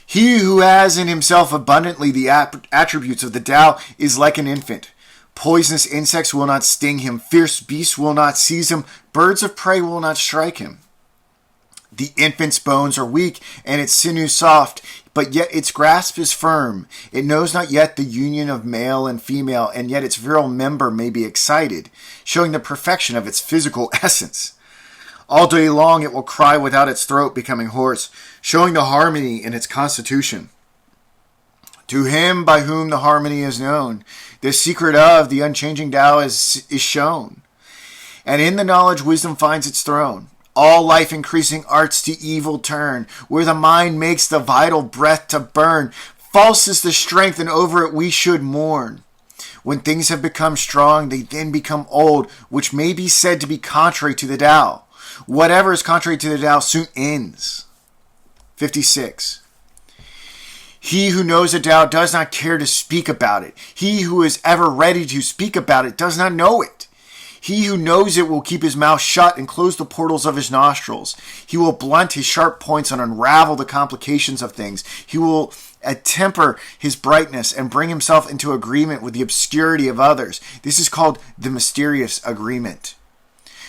He who has in himself abundantly the attributes of the Tao is like an infant. Poisonous insects will not sting him. Fierce beasts will not seize him. Birds of prey will not strike him. The infant's bones are weak and its sinews soft, but yet its grasp is firm. It knows not yet the union of male and female, and yet its virile member may be excited, showing the perfection of its physical essence. All day long it will cry without its throat becoming hoarse, showing the harmony in its constitution. To him by whom the harmony is known, the secret of the unchanging Tao is shown. And in the knowledge wisdom finds its throne. All life-increasing arts to evil turn, where the mind makes the vital breath to burn. False is the strength, and over it we should mourn. When things have become strong, they then become old, which may be said to be contrary to the Tao. Whatever is contrary to the Tao soon ends. 56. He who knows the Tao does not care to speak about it. He who is ever ready to speak about it does not know it. He who knows it will keep his mouth shut and close the portals of his nostrils. He will blunt his sharp points and unravel the complications of things. He will temper his brightness and bring himself into agreement with the obscurity of others. This is called the mysterious agreement.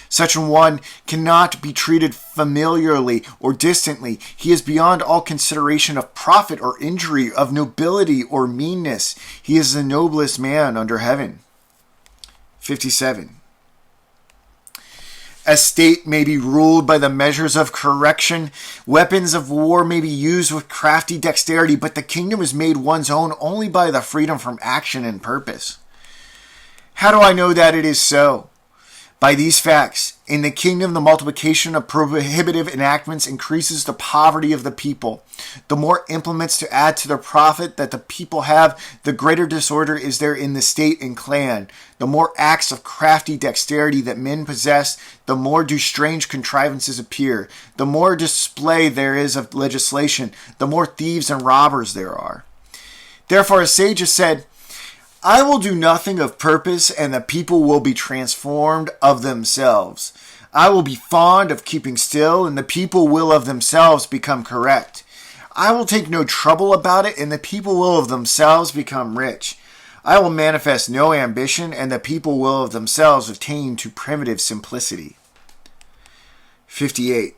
Such an one cannot be treated familiarly or distantly. He is beyond all consideration of profit or injury, of nobility or meanness. He is the noblest man under heaven. 57. A state may be ruled by the measures of correction. Weapons of war may be used with crafty dexterity, but the kingdom is made one's own only by the freedom from action and purpose. How do I know that it is so? By these facts, in the kingdom, the multiplication of prohibitive enactments increases the poverty of the people. The more implements to add to the profit that the people have, the greater disorder is there in the state and clan. The more acts of crafty dexterity that men possess, the more do strange contrivances appear. The more display there is of legislation, the more thieves and robbers there are. Therefore, a sage has said, I will do nothing of purpose, and the people will be transformed of themselves. I will be fond of keeping still, and the people will of themselves become correct. I will take no trouble about it, and the people will of themselves become rich. I will manifest no ambition, and the people will of themselves attain to primitive simplicity. 58.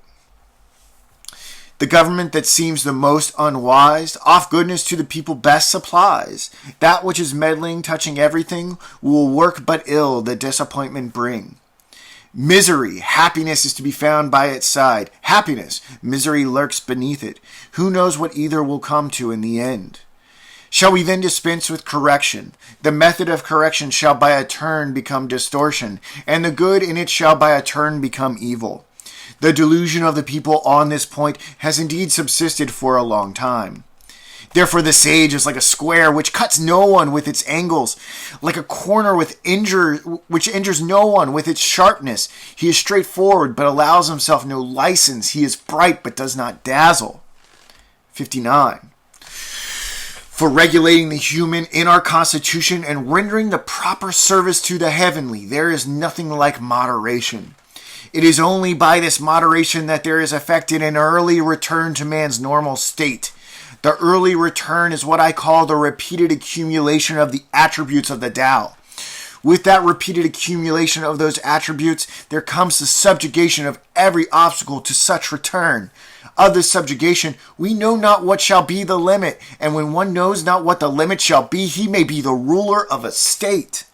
The government that seems the most unwise, oft goodness to the people best supplies. That which is meddling, touching everything, will work but ill the disappointment bring. Misery, happiness is to be found by its side. Happiness, misery lurks beneath it. Who knows what either will come to in the end? Shall we then dispense with correction? The method of correction shall by a turn become distortion, and the good in it shall by a turn become evil. The delusion of the people on this point has indeed subsisted for a long time. Therefore the sage is like a square which cuts no one with its angles, like a corner which injures no one with its sharpness. He is straightforward but allows himself no license. He is bright but does not dazzle. 59. For regulating the human in our constitution and rendering the proper service to the heavenly, there is nothing like moderation. It is only by this moderation that there is effected an early return to man's normal state. The early return is what I call the repeated accumulation of the attributes of the Tao. With that repeated accumulation of those attributes, there comes the subjugation of every obstacle to such return. Of this subjugation, we know not what shall be the limit, and when one knows not what the limit shall be, he may be the ruler of a state.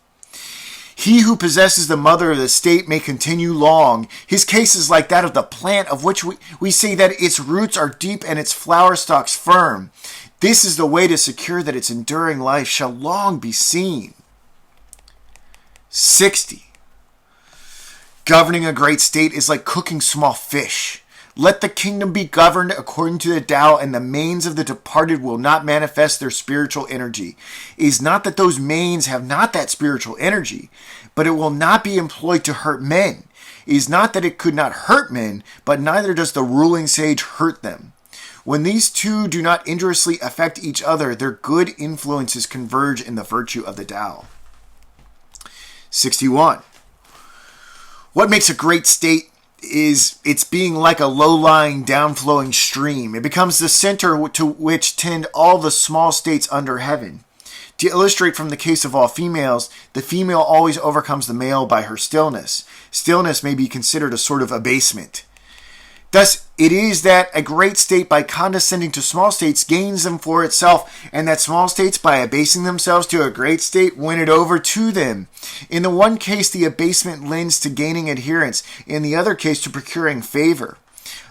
He who possesses the mother of the state may continue long. His case is like that of the plant, of which we say that its roots are deep and its flower stalks firm. This is the way to secure that its enduring life shall long be seen. 60. Governing a great state is like cooking small fish. Let the kingdom be governed according to the Tao, and the manes of the departed will not manifest their spiritual energy. It is not that those manes have not that spiritual energy, but it will not be employed to hurt men. It is not that it could not hurt men, but neither does the ruling sage hurt them. When these two do not injuriously affect each other, their good influences converge in the virtue of the Tao. 61. What makes a great state is its being like a low-lying, down-flowing stream. It becomes the center to which tend all the small states under heaven. To illustrate from the case of all females, the female always overcomes the male by her stillness. Stillness may be considered a sort of abasement. Thus, it is that a great state, by condescending to small states, gains them for itself, and that small states, by abasing themselves to a great state, win it over to them. In the one case, the abasement lends to gaining adherence, in the other case, to procuring favor.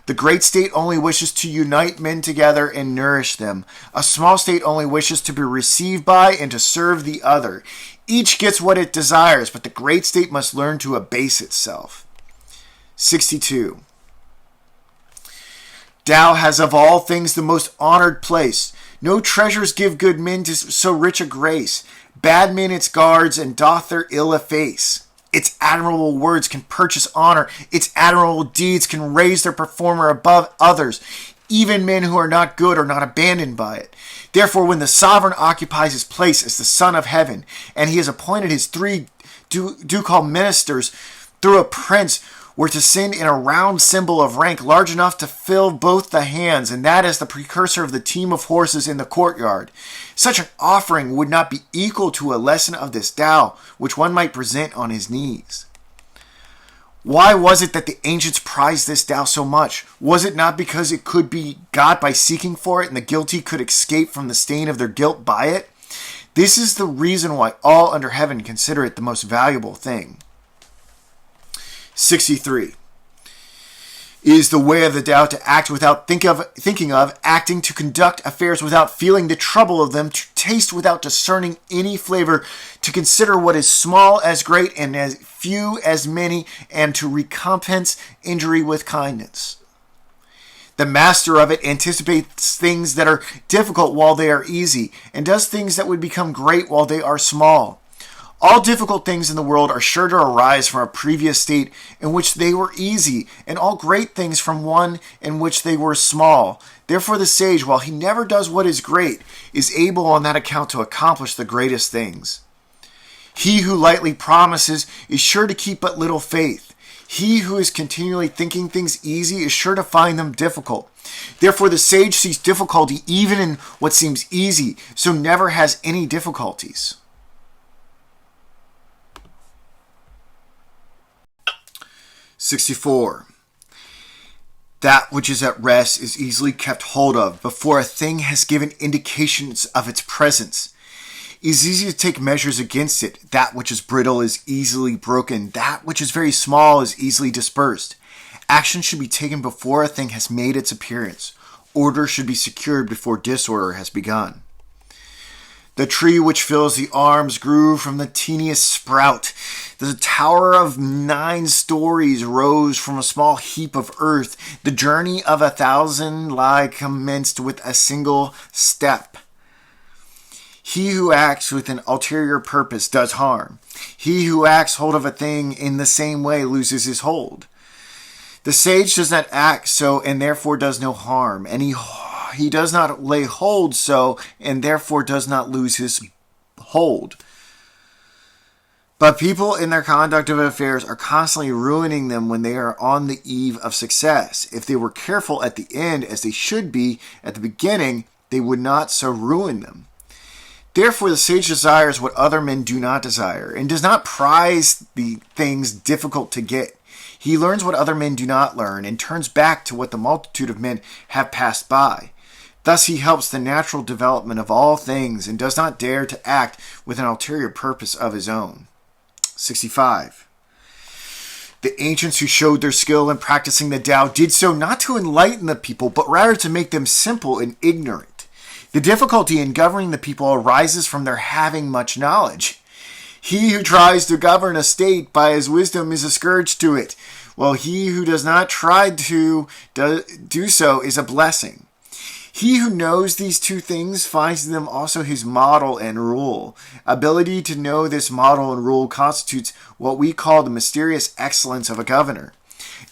The great state only wishes to unite men together and nourish them. A small state only wishes to be received by and to serve the other. Each gets what it desires, but the great state must learn to abase itself. 62. Tao has of all things the most honored place. No treasures give good men to so rich a grace. Bad men its guards, and doth their ill efface. Its admirable words can purchase honor. Its admirable deeds can raise their performer above others. Even men who are not good are not abandoned by it. Therefore, when the sovereign occupies his place as the Son of Heaven, and he has appointed his three ducal ministers through a prince, were to send in a round symbol of rank large enough to fill both the hands, and that as the precursor of the team of horses in the courtyard. Such an offering would not be equal to a lesson of this Tao, which one might present on his knees. Why was it that the ancients prized this Tao so much? Was it not because it could be got by seeking for it, and the guilty could escape from the stain of their guilt by it? This is the reason why all under heaven consider it the most valuable thing. 63. It is the way of the Tao to act without thinking of, acting to conduct affairs without feeling the trouble of them, to taste without discerning any flavor, to consider what is small as great and as few as many, and to recompense injury with kindness. The master of it anticipates things that are difficult while they are easy, and does things that would become great while they are small. All difficult things in the world are sure to arise from a previous state in which they were easy, and all great things from one in which they were small. Therefore the sage, while he never does what is great, is able on that account to accomplish the greatest things. He who lightly promises is sure to keep but little faith. He who is continually thinking things easy is sure to find them difficult. Therefore the sage sees difficulty even in what seems easy, so never has any difficulties. 64. That which is at rest is easily kept hold of before a thing has given indications of its presence. It is easy to take measures against it. That which is brittle is easily broken. That which is very small is easily dispersed. Action should be taken before a thing has made its appearance. Order should be secured before disorder has begun. The tree which fills the arms grew from the teeniest sprout. The tower of 9 stories rose from a small heap of earth. The journey of 1,000 li commenced with a single step. He who acts with an ulterior purpose does harm. He who acts hold of a thing in the same way loses his hold. The sage does not act so, and therefore does no harm, and he does not lay hold so, and therefore does not lose his hold. But people in their conduct of affairs are constantly ruining them when they are on the eve of success. If they were careful at the end, as they should be at the beginning, they would not so ruin them. Therefore the sage desires what other men do not desire, and does not prize the things difficult to get. He learns what other men do not learn, and turns back to what the multitude of men have passed by. Thus he helps the natural development of all things, and does not dare to act with an ulterior purpose of his own. 65. The ancients who showed their skill in practicing the Tao did so not to enlighten the people, but rather to make them simple and ignorant. The difficulty in governing the people arises from their having much knowledge. He who tries to govern a state by his wisdom is a scourge to it, while he who does not try to do so is a blessing. He who knows these two things finds in them also his model and rule. Ability to know this model and rule constitutes what we call the mysterious excellence of a governor.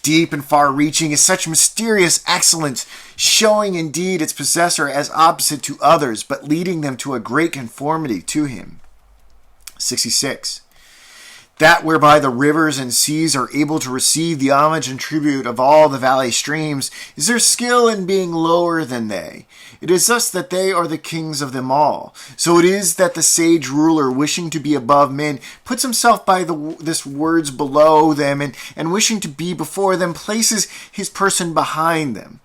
Deep and far-reaching is such mysterious excellence, showing indeed its possessor as opposite to others, but leading them to a great conformity to him. 66. That whereby the rivers and seas are able to receive the homage and tribute of all the valley streams is their skill in being lower than they. It is thus that they are the kings of them all. So it is that the sage ruler, wishing to be above men, puts himself by this words below them, and wishing to be before them, places his person behind them.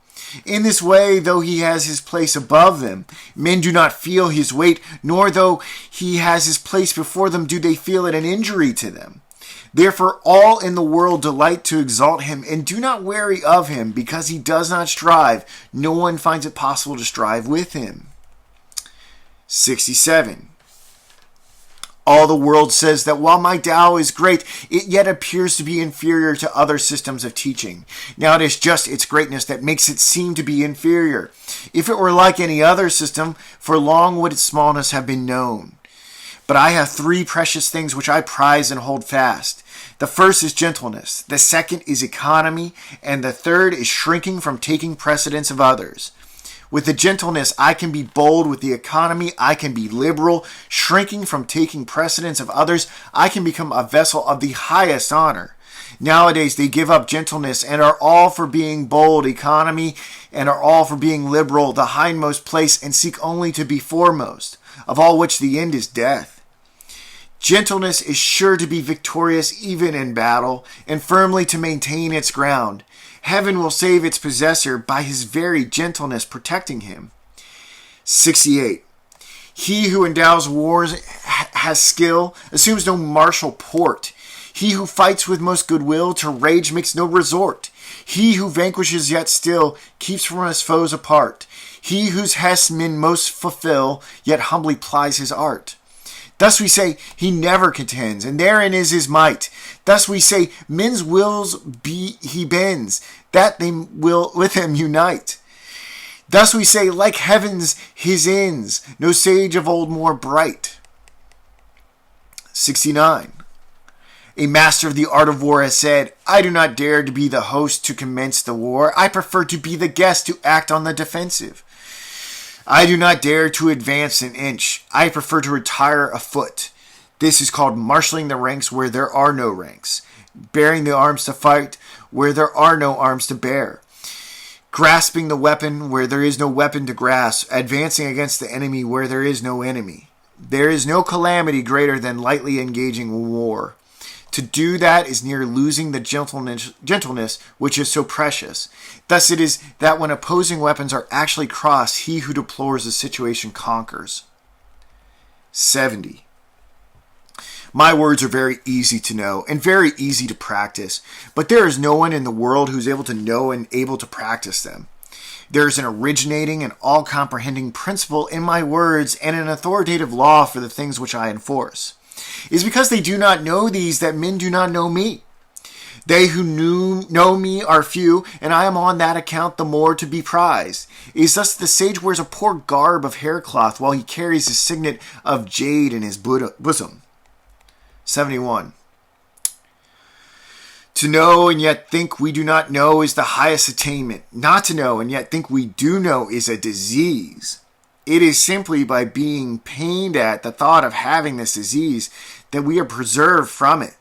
In this way, though he has his place above them, men do not feel his weight, nor though he has his place before them do they feel it an injury to them. Therefore all in the world delight to exalt him, and do not weary of him, because he does not strive. No one finds it possible to strive with him. 67. All the world says that while my Tao is great, it yet appears to be inferior to other systems of teaching. Now it is just its greatness that makes it seem to be inferior. If it were like any other system, for long would its smallness have been known. But I have 3 precious things which I prize and hold fast. The first is gentleness, the second is economy, and the third is shrinking from taking precedence of others. With the gentleness, I can be bold. With the economy, I can be liberal. Shrinking from taking precedence of others, I can become a vessel of the highest honor. Nowadays, they give up gentleness and are all for being bold, economy, and are all for being liberal, the hindmost place, and seek only to be foremost, of all which the end is death. Gentleness is sure to be victorious even in battle, and firmly to maintain its ground. Heaven will save its possessor by his very gentleness protecting him. 68. He who endows wars has skill, assumes no martial port. He who fights with most goodwill to rage makes no resort. He who vanquishes yet still keeps from his foes apart. He whose hest men most fulfill yet humbly plies his art. Thus we say, he never contends, and therein is his might. Thus we say, men's wills he bends, that they will with him unite. Thus we say, like heaven's his ends, no sage of old more bright. 69. A master of the art of war has said, I do not dare to be the host to commence the war. I prefer to be the guest to act on the defensive. I do not dare to advance an inch. I prefer to retire a foot. This is called marshaling the ranks where there are no ranks, bearing the arms to fight where there are no arms to bear, grasping the weapon where there is no weapon to grasp, advancing against the enemy where there is no enemy. There is no calamity greater than lightly engaging war. To do that is near losing the gentleness which is so precious. Thus it is that when opposing weapons are actually crossed, he who deplores the situation conquers. 70. My words are very easy to know and very easy to practice, but there is no one in the world who is able to know and able to practice them. There is an originating and all-comprehending principle in my words and an authoritative law for the things which I enforce. It is because they do not know these that men do not know me. They who know me are few, and I am on that account the more to be prized. It is thus the sage wears a poor garb of haircloth while he carries his signet of jade in his bosom. 71. To know and yet think we do not know is the highest attainment. Not to know and yet think we do know is a disease. It is simply by being pained at the thought of having this disease that we are preserved from it.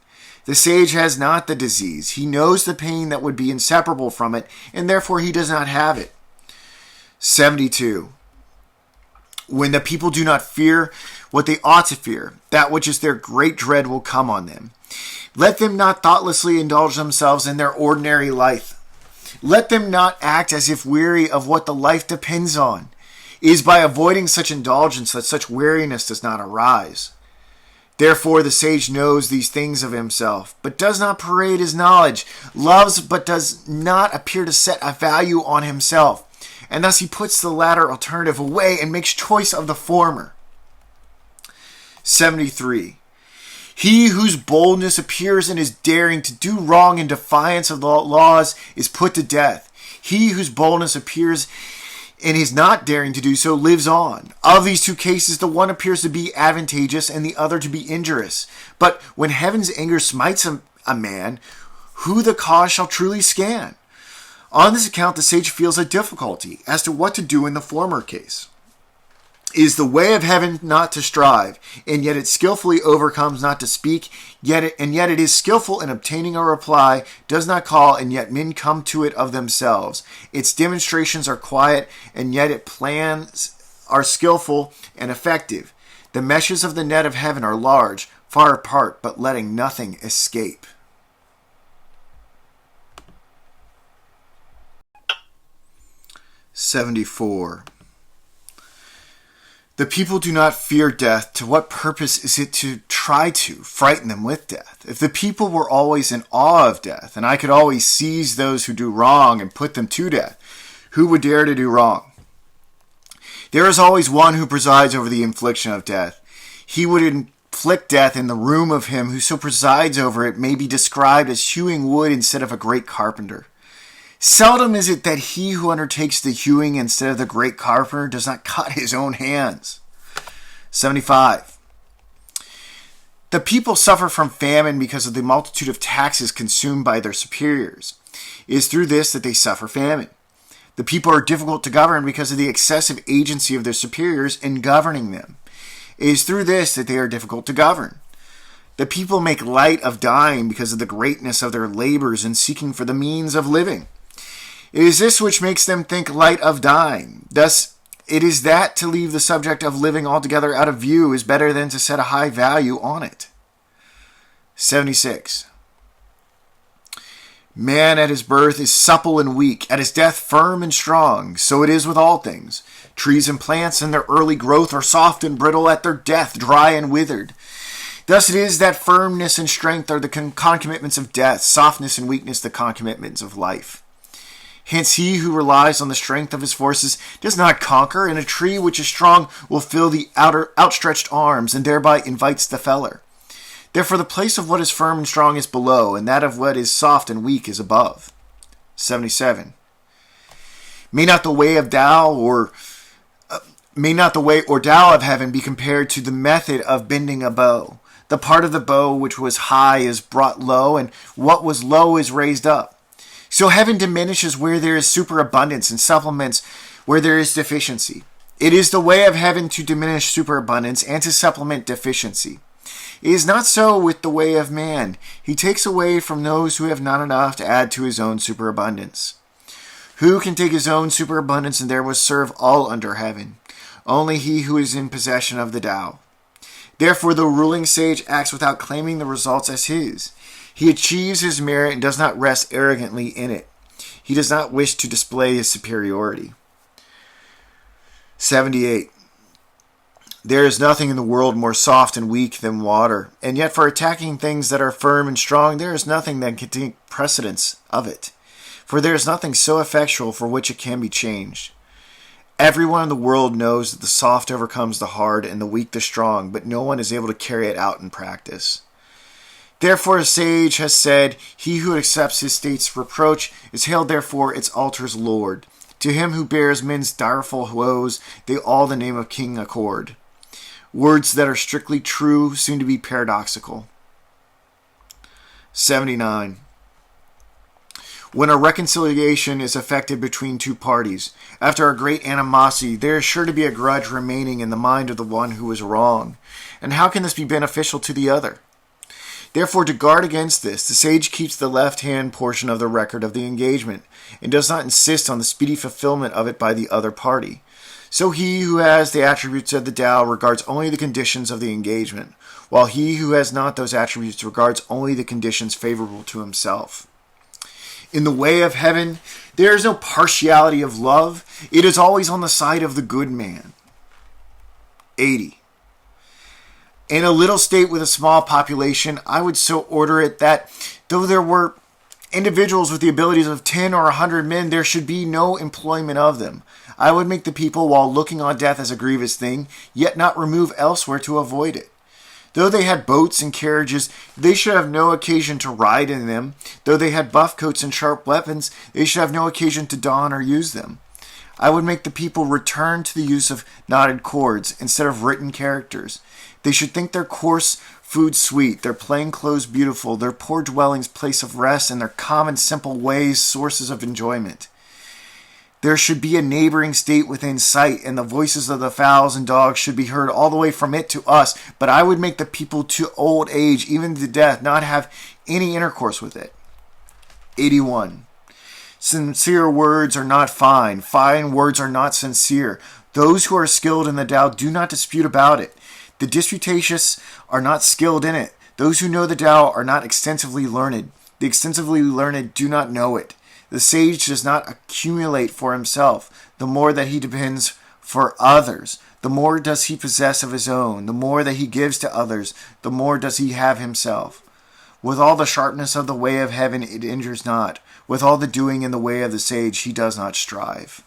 The sage has not the disease. He knows the pain that would be inseparable from it, and therefore he does not have it. 72. When the people do not fear what they ought to fear, that which is their great dread will come on them. Let them not thoughtlessly indulge themselves in their ordinary life. Let them not act as if weary of what the life depends on. It is by avoiding such indulgence that such weariness does not arise. Therefore the sage knows these things of himself, but does not parade his knowledge, loves but does not appear to set a value on himself, and thus he puts the latter alternative away and makes choice of the former. 73. He whose boldness appears in his daring to do wrong in defiance of the laws is put to death. He whose boldness appears in his not daring to do so lives on. Of these two cases, the one appears to be advantageous and the other to be injurious. But when heaven's anger smites a man, who the cause shall truly scan? On this account, the sage feels a difficulty as to what to do in the former case. It is the way of heaven not to strive, and yet it skillfully overcomes not to speak, and yet it is skillful in obtaining a reply, does not call, and yet men come to it of themselves. Its demonstrations are quiet, and yet its plans are skillful and effective. The meshes of the net of heaven are large, far apart, but letting nothing escape. (74) The people do not fear death. To what purpose is it to try to frighten them with death? If the people were always in awe of death, and I could always seize those who do wrong and put them to death, who would dare to do wrong? There is always one who presides over the infliction of death. He would inflict death in the room of him who so presides over it may be described as hewing wood instead of a great carpenter. Seldom is it that he who undertakes the hewing instead of the great carpenter does not cut his own hands. 75. The people suffer from famine because of the multitude of taxes consumed by their superiors. It is through this that they suffer famine. The people are difficult to govern because of the excessive agency of their superiors in governing them. It is through this that they are difficult to govern. The people make light of dying because of the greatness of their labors in seeking for the means of living. It is this which makes them think light of dying. Thus, it is that to leave the subject of living altogether out of view is better than to set a high value on it. 76. Man at his birth is supple and weak, at his death firm and strong. So it is with all things. Trees and plants in their early growth are soft and brittle, at their death dry and withered. Thus it is that firmness and strength are the concomitants of death, softness and weakness the concomitants of life. Hence he who relies on the strength of his forces does not conquer, and a tree which is strong will fill the outstretched arms, and thereby invites the feller. Therefore the place of what is firm and strong is below, and that of what is soft and weak is above. 77. May not the way or Tao of heaven be compared to the method of bending a bow? The part of the bow which was high is brought low, and what was low is raised up. So heaven diminishes where there is superabundance and supplements where there is deficiency. It is the way of heaven to diminish superabundance and to supplement deficiency. It is not so with the way of man. He takes away from those who have not enough to add to his own superabundance. Who can take his own superabundance and therewith serve all under heaven? Only he who is in possession of the Tao. Therefore the ruling sage acts without claiming the results as his. He achieves his merit and does not rest arrogantly in it. He does not wish to display his superiority. 78. There is nothing in the world more soft and weak than water, and yet for attacking things that are firm and strong, there is nothing that can take precedence of it. For there is nothing so effectual for which it can be changed. Everyone in the world knows that the soft overcomes the hard and the weak the strong, but no one is able to carry it out in practice. Therefore a sage has said, he who accepts his state's reproach is hailed therefore its altar's lord. To him who bears men's direful woes, they all the name of king accord. Words that are strictly true seem to be paradoxical. 79. When a reconciliation is effected between two parties, after a great animosity, there is sure to be a grudge remaining in the mind of the one who is wrong. And how can this be beneficial to the other? Therefore, to guard against this, the sage keeps the left-hand portion of the record of the engagement, and does not insist on the speedy fulfillment of it by the other party. So he who has the attributes of the Tao regards only the conditions of the engagement, while he who has not those attributes regards only the conditions favorable to himself. In the way of heaven, there is no partiality of love. It is always on the side of the good man. 80. In a little state with a small population, I would so order it that, though there were individuals with the abilities of 10 or 100 men, there should be no employment of them. I would make the people, while looking on death as a grievous thing, yet not remove elsewhere to avoid it. Though they had boats and carriages, they should have no occasion to ride in them. Though they had buff coats and sharp weapons, they should have no occasion to don or use them. I would make the people return to the use of knotted cords instead of written characters. They should think their coarse food sweet, their plain clothes beautiful, their poor dwellings place of rest, and their common simple ways sources of enjoyment. There should be a neighboring state within sight, and the voices of the fowls and dogs should be heard all the way from it to us, but I would make the people to old age, even to death, not have any intercourse with it. 81. Sincere words are not fine. Fine words are not sincere. Those who are skilled in the Tao do not dispute about it. The disputatious are not skilled in it. Those who know the Tao are not extensively learned. The extensively learned do not know it. The sage does not accumulate for himself. The more that he depends for others, the more does he possess of his own. The more that he gives to others, the more does he have himself. With all the sharpness of the way of heaven, it injures not. With all the doing in the way of the sage, he does not strive.